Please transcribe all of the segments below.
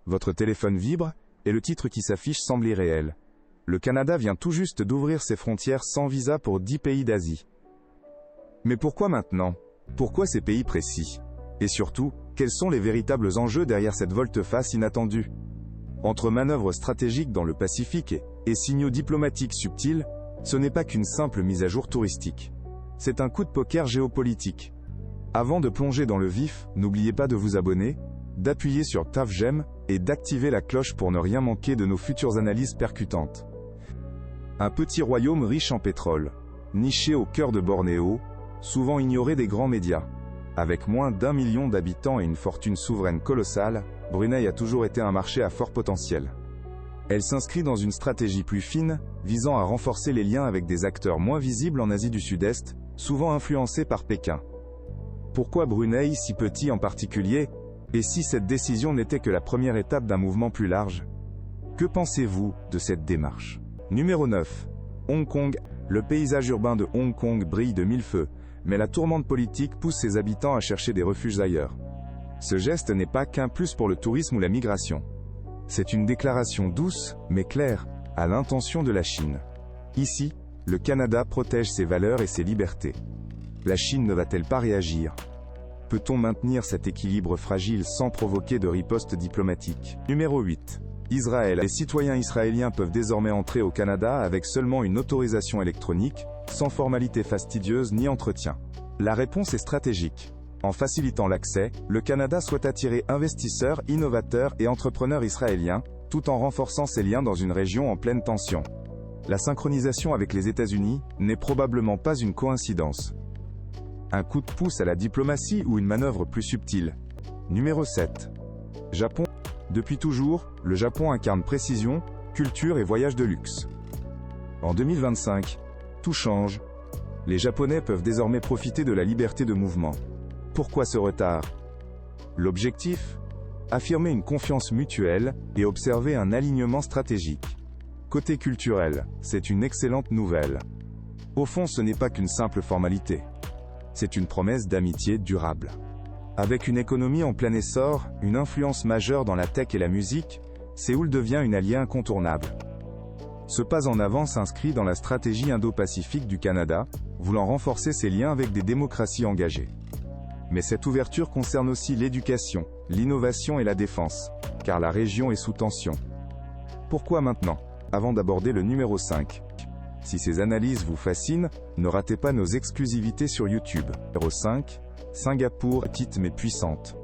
Votre téléphone vibre, et le titre qui s'affiche semble irréel. Le Canada vient tout juste d'ouvrir ses frontières sans visa pour 10 pays d'Asie. Mais pourquoi maintenant? Pourquoi ces pays précis? Et surtout, quels sont les véritables enjeux derrière cette volte-face inattendue? Entre manœuvres stratégiques dans le Pacifique et signaux diplomatiques subtils, ce n'est pas qu'une simple mise à jour touristique. C'est un coup de poker géopolitique. Avant de plonger dans le vif, n'oubliez pas de vous abonner, d'appuyer sur j'aime et d'activer la cloche pour ne rien manquer de nos futures analyses percutantes. Un petit royaume riche en pétrole, niché au cœur de Bornéo, souvent ignoré des grands médias. Avec moins d'1 million d'habitants et une fortune souveraine colossale, Brunei a toujours été un marché à fort potentiel. Elle s'inscrit dans une stratégie plus fine, visant à renforcer les liens avec des acteurs moins visibles en Asie du Sud-Est, souvent influencés par Pékin. Pourquoi Brunei si petit en particulier? Et si cette décision n'était que la première étape d'un mouvement plus large? Que pensez-vous de cette démarche? Numéro 9. Hong Kong. Le paysage urbain de Hong Kong brille de mille feux, mais la tourmente politique pousse ses habitants à chercher des refuges ailleurs. Ce geste n'est pas qu'un plus pour le tourisme ou la migration. C'est une déclaration douce, mais claire, à l'intention de la Chine. Ici, le Canada protège ses valeurs et ses libertés. La Chine ne va-t-elle pas réagir? Peut-on maintenir cet équilibre fragile sans provoquer de riposte diplomatique? Numéro 8. Israël. Les citoyens israéliens peuvent désormais entrer au Canada avec seulement une autorisation électronique, sans formalité fastidieuse ni entretien. La réponse est stratégique. En facilitant l'accès, le Canada souhaite attirer investisseurs, innovateurs et entrepreneurs israéliens, tout en renforçant ses liens dans une région en pleine tension. La synchronisation avec les États-Unis n'est probablement pas une coïncidence. Un coup de pouce à la diplomatie ou une manœuvre plus subtile? Numéro 7. Japon. Depuis toujours, le Japon incarne précision, culture et voyage de luxe. En 2025, tout change. Les Japonais peuvent désormais profiter de la liberté de mouvement. Pourquoi ce retard? L'objectif? Affirmer une confiance mutuelle et observer un alignement stratégique. Côté culturel, c'est une excellente nouvelle. Au fond, ce n'est pas qu'une simple formalité. C'est une promesse d'amitié durable. Avec une économie en plein essor, une influence majeure dans la tech et la musique, Séoul devient une alliée incontournable. Ce pas en avant s'inscrit dans la stratégie indo-pacifique du Canada, voulant renforcer ses liens avec des démocraties engagées. Mais cette ouverture concerne aussi l'éducation, l'innovation et la défense, car la région est sous tension. Pourquoi maintenant? Avant d'aborder le numéro 5. Si ces analyses vous fascinent, ne ratez pas nos exclusivités sur YouTube. Numéro 5. Singapour, petite mais puissante.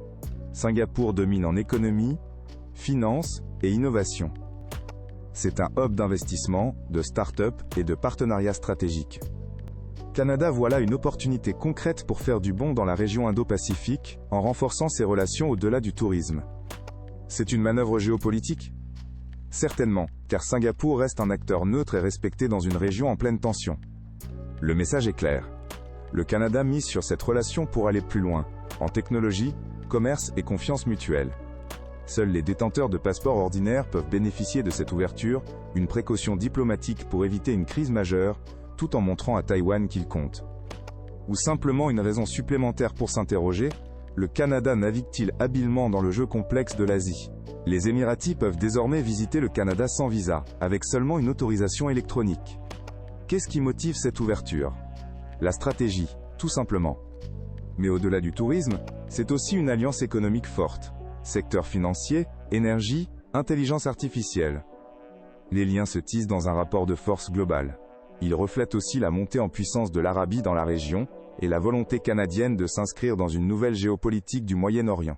Singapour domine en économie, finance et innovation. C'est un hub d'investissement, de start-up et de partenariats stratégiques. Canada voit là une opportunité concrète pour faire du bon dans la région Indo-Pacifique, en renforçant ses relations au-delà du tourisme. C'est une manœuvre géopolitique? Certainement, car Singapour reste un acteur neutre et respecté dans une région en pleine tension. Le message est clair. Le Canada mise sur cette relation pour aller plus loin, en technologie, commerce et confiance mutuelle. Seuls les détenteurs de passeports ordinaires peuvent bénéficier de cette ouverture, une précaution diplomatique pour éviter une crise majeure, tout en montrant à Taïwan qu'il compte. Ou simplement une raison supplémentaire pour s'interroger, le Canada navigue-t-il habilement dans le jeu complexe de l'Asie? Les Émiratis peuvent désormais visiter le Canada sans visa, avec seulement une autorisation électronique. Qu'est-ce qui motive cette ouverture? La stratégie, tout simplement. Mais au-delà du tourisme, c'est aussi une alliance économique forte. Secteur financier, énergie, intelligence artificielle. Les liens se tissent dans un rapport de force global. Ils reflètent aussi la montée en puissance de l'Arabie dans la région, et la volonté canadienne de s'inscrire dans une nouvelle géopolitique du Moyen-Orient.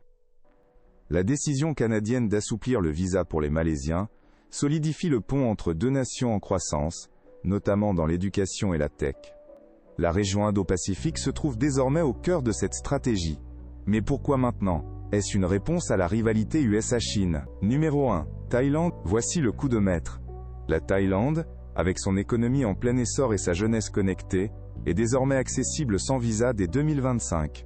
La décision canadienne d'assouplir le visa pour les Malaisiens solidifie le pont entre deux nations en croissance, notamment dans l'éducation et la tech. La région Indo-Pacifique se trouve désormais au cœur de cette stratégie. Mais pourquoi maintenant? Est-ce une réponse à la rivalité USA-Chine? Numéro 1. Thaïlande. Voici le coup de maître. La Thaïlande, avec son économie en plein essor et sa jeunesse connectée, est désormais accessible sans visa dès 2025.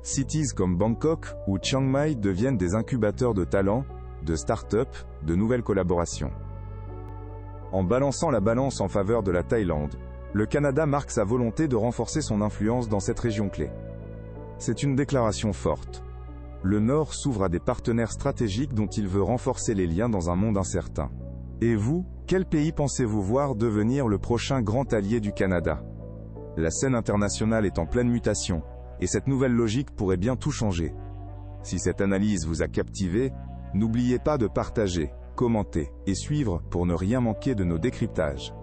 Cities comme Bangkok ou Chiang Mai deviennent des incubateurs de talents, de start-up, de nouvelles collaborations. En balançant la balance en faveur de la Thaïlande, le Canada marque sa volonté de renforcer son influence dans cette région clé. C'est une déclaration forte. Le Nord s'ouvre à des partenaires stratégiques dont il veut renforcer les liens dans un monde incertain. Et vous, quel pays pensez-vous voir devenir le prochain grand allié du Canada? La scène internationale est en pleine mutation, et cette nouvelle logique pourrait bien tout changer. Si cette analyse vous a captivé, n'oubliez pas de partager, commenter et suivre pour ne rien manquer de nos décryptages.